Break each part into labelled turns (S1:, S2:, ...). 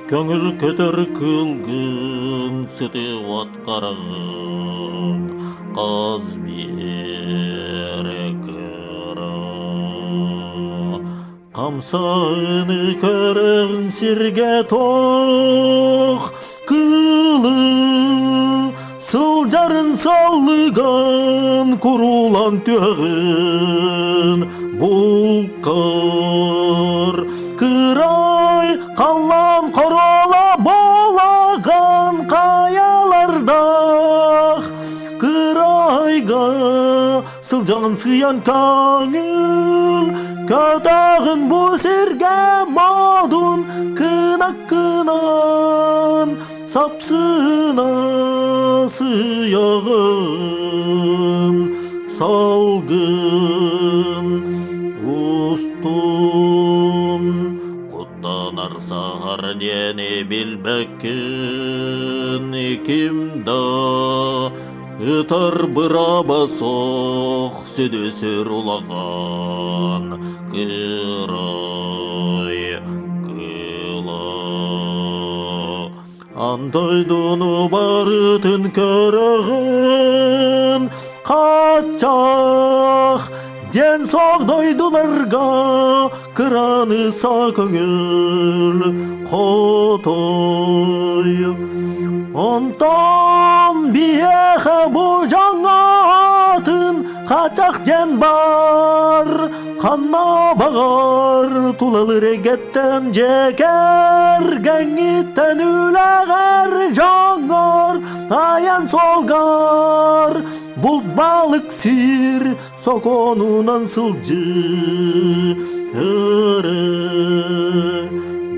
S1: Көңіл көтер кылгын сытып аткарган қаз берекара. Камсаны көрін сирге тоқ кылы, сылжарын саллыган курулан төгін бұлқар. Кырай қалан қорола болаган қаялардақ, кырайға сылжан сыян каңыл, катағын бұл серге мадун кынақ-кынан сапсына сыяғын салгын устун. Құттанар сағар дені білбәкін екімда, Үтар бұраба соқ сөдесір ұлаған кырай кыла. Антайдыны барытын көрігін қатчақ, ден соғдойдыларға кыраныса көңіл қотой. Онтан биеха бұл жаңатын қачақ ден бар, қанна бағар тулалыр егеттен жекер, гәңіттен үләғар жаңар аян солғар. Бұл балық сир соконунан сылжы өрі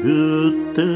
S1: бүтті.